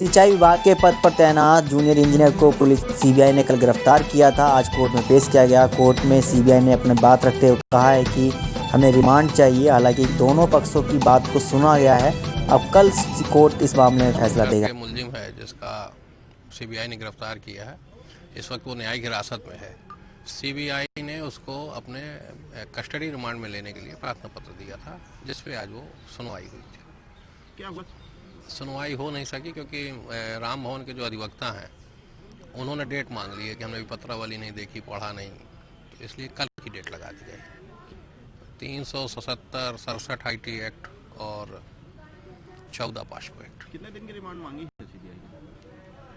सिंचाई विभाग के पद पर तैनात जूनियर इंजीनियर को पुलिस सीबीआई ने कल गिरफ्तार किया था। आज कोर्ट में पेश किया गया। कोर्ट में सीबीआई ने अपनी बात रखते हुए कहा है कि हमें रिमांड चाहिए। हालांकि दोनों पक्षों की बात को सुना गया है। अब कल कोर्ट इस मामले में फैसला देगा। मुलजिम है जिसका सीबीआई ने गिरफ्तार किया है, इस वक्त वो न्यायिक हिरासत में है। सीबीआई ने उसको अपने कस्टडी रिमांड में लेने के लिए प्रार्थना पत्र दिया था, जिसपे आज वो सुनवाई हुई थी। क्या हुआ? सुनवाई हो नहीं सकी क्योंकि राम भवन के जो अधिवक्ता हैं उन्होंने डेट मांग ली है कि हमने भी पत्रावली नहीं देखी, पढ़ा नहीं, तो इसलिए कल की डेट लगा दी गई। 377 67 IT एक्ट और 14 पास्को एक्ट। कितने दिन की रिमांड मांगी है सीबीआई ने?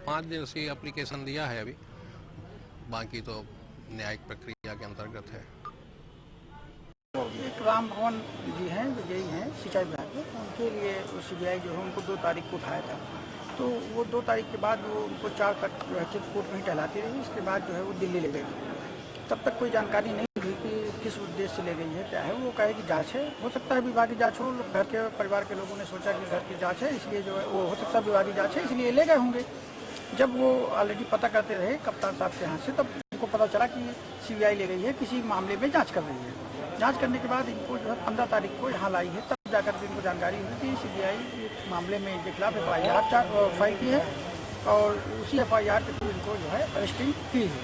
5 दिन से एप्लीकेशन दिया है, अभी बाकी तो न्यायिक प्रक्रिया के अंतर्गत है। एक राम भवन जी हैं, विजयी हैं सिंचाई विभाग के, उनके लिए सीबीआई जो है उनको 2 तारीख को उठाया था। तो वो 2 तारीख के बाद वो उनको 4 तक जो है चित्रकूट में ही टहलाती रही। इसके बाद जो है वो दिल्ली ले गई। तब तक कोई जानकारी नहीं हुई कि किस उद्देश्य से ले गई है, क्या है। वो कहे कि जाँच है, हो सकता है विभागीय जाँच हो। घर के परिवार के लोगों ने सोचा कि घर की जाँच है, इसलिए जो है वो हो सकता है विभागीय जाँच है, इसलिए ले गए होंगे। जब वो ऑलरेडी पता करते रहे कप्तान साहब के यहाँ से, तब उनको पता चला कि सीबीआई ले गई है, किसी मामले में जाँच कर रही है। जांच करने के बाद इनको जो है 15 तारीख को यहाँ लाई है। तब जाकर के इनको जानकारी हुई कि सीबीआई इस मामले में इनके खिलाफ FIR फाइल की है और उसी FIR के थ्रू इनको जो है अरेस्टिंग की है।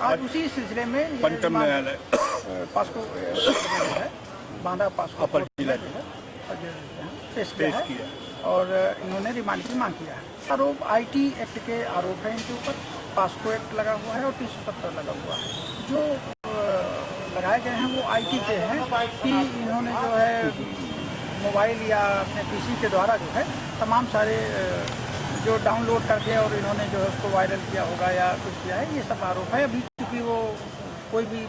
आज उसी सिलसिले में पंचम न्यायालय पास्को है, बांदा पास्को पेश किया और इन्होंने रिमांड की मांग किया है। आरोप IT एक्ट के आरोप है इनके ऊपर, पास्को एक्ट लगा हुआ है और 370 लगा हुआ है। जो लगाए गए हैं वो IT के हैं कि इन्होंने जो है मोबाइल या अपने PC के द्वारा जो है तमाम सारे जो डाउनलोड करके और इन्होंने जो है उसको वायरल किया होगा या कुछ किया है, ये सब आरोप है। अभी चूँकि वो कोई भी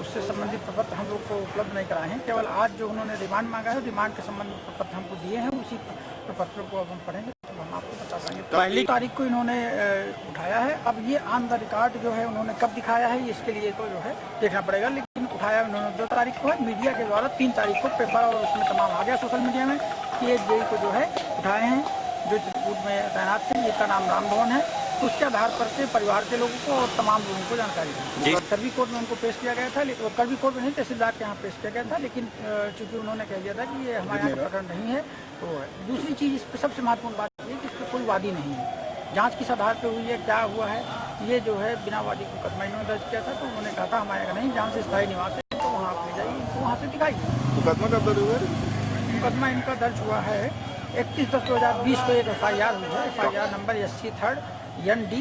उससे संबंधित प्रपत्र हम लोग को उपलब्ध नहीं कराए हैं। केवल आज जो उन्होंने रिमांड मांगा है, रिमांड के संबंधित प्रपत्र हमको दिए हैं, उसी प्रपत्र को अब हम पढ़ेंगे तो हम आपको बता पाएंगे। पहली तारीख को इन्होंने उठाया है। अब ये ऑन द रिकॉर्ड जो है उन्होंने कब दिखाया है इसके लिए तो जो है देखना पड़ेगा, लेकिन उठाया उन्होंने 2 तारीख को है। मीडिया के द्वारा 3 तारीख को पेपर और उसमें तमाम आ गया सोशल मीडिया में कि एक जेई को जो है उठाए हैं, जो चित्रकूट में तैनात थे, जिसका नाम राम भवन है। उसके आधार पर से परिवार के लोगों को और तमाम लोगों को जानकारी दी। कल कोर्ट में उनको पेश किया गया था, लेकिन कल कोर्ट में नहीं, तहसीलदार के यहाँ पेश किया गया था, लेकिन चूंकि उन्होंने कह दिया था कि ये हमारे यहाँ का प्रकरण नहीं है। तो दूसरी चीज़ इस पर सबसे महत्वपूर्ण बात ये कि इस पर कोई वादी नहीं है। जाँच किस आधार पर हुई है, क्या हुआ है, ये जो है बिना वादी को मुकदमा इन्होंने दर्ज किया था। तो उन्होंने कहा था हमारे यहाँ नहीं, जहाँ से स्थायी निवास है तो वहाँ आप ले जाइए, इनको वहाँ से दिखाइए। मुकदमा कब दर्ज हुआ? मुकदमा इनका दर्ज हुआ है 31/10/2020 को एक FIR हुई है। FIR number SC3 ND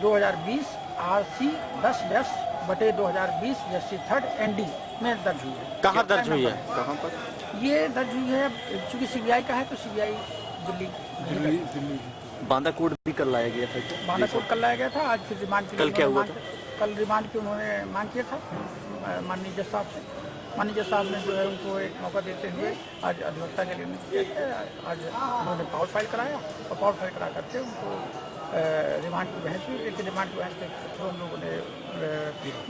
2020 RC 10/2020 SC3 ND में दर्ज हुई है। कहाँ दर्ज हुई है? कहाँ पर? ये दर्ज हुई है, चूँकि सीबीआई का है तो सीबीआई दिल्ली बांदा कोर्ट भी कल लाया गया था। बांदा कोर्ट कल लाया गया था। आज फिर रिमांड के लिए कल क्या हुआ था? कल रिमांड की उन्होंने मांग किया था माननीय जज साहब से। माननीय जज साहब ने जो है उनको एक मौका देते हुए आज अधिवक्ता के लिए किया। आज उन्होंने पावर फाइल कराया और पावर फाइल करा करके उनको रिमांड की बहस हुई। लेकिन रिमांड की बहस के थ्रू हम लोगों ने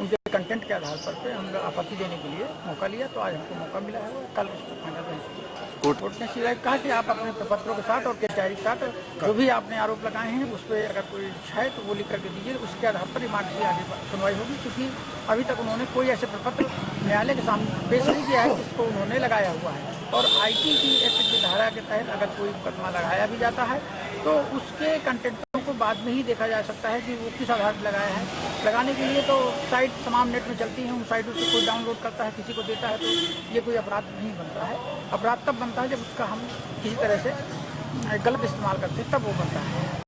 उनके कंटेंट के आधार पर हम लोग आपत्ति देने के लिए मौका लिया। तो आज हमको मौका मिला है, कल उसको फाइनल बहस हुई। कोर्ट ने सीबीआई कहा कि आप अपने प्रपत्रों के साथ और केचारी के साथ जो भी आपने आरोप लगाए हैं उस पर अगर कोई है तो वो लिख करके दीजिए, उसके आधार पर रिमांड की आगे सुनवाई होगी। क्योंकि अभी तक उन्होंने कोई ऐसे प्रपत्र न्यायालय के सामने पेश नहीं किया है जिसको उन्होंने लगाया हुआ है। और IT की एक्ट की धारा के तहत अगर कोई मुकदमा लगाया भी जाता है तो उसके कंटेंटों को बाद में ही देखा जा सकता है कि वो किस आधार पर लगाया है। लगाने के लिए तो साइट तमाम नेट में चलती हैं, उन साइटों से कोई डाउनलोड करता है, किसी को देता है, तो ये कोई अपराध नहीं बनता है। अपराध तब बनता है जब उसका हम किसी तरह से गलत इस्तेमाल करते हैं, तब वो बनता है।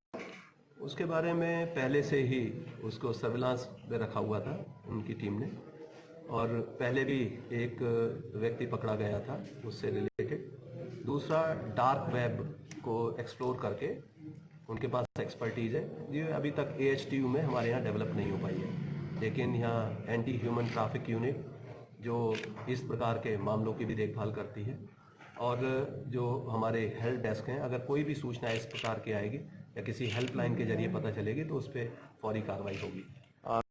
उसके बारे में पहले से ही उसको सर्विलांस में रखा हुआ था उनकी टीम ने, और पहले भी एक व्यक्ति पकड़ा गया था उससे रिलेटेड। दूसरा, डार्क वेब को एक्सप्लोर करके उनके पास एक्सपर्टीज़ है, ये अभी तक AHTU में हमारे यहाँ डेवलप नहीं हो पाई है। लेकिन यहाँ एंटी ह्यूमन ट्रैफिक यूनिट जो इस प्रकार के मामलों की भी देखभाल करती है, और जो हमारे हेल्प डेस्क हैं, अगर कोई भी सूचना इस प्रकार की आएगी या किसी हेल्पलाइन के जरिए पता चलेगी तो उस पर फौरी कार्रवाई होगी।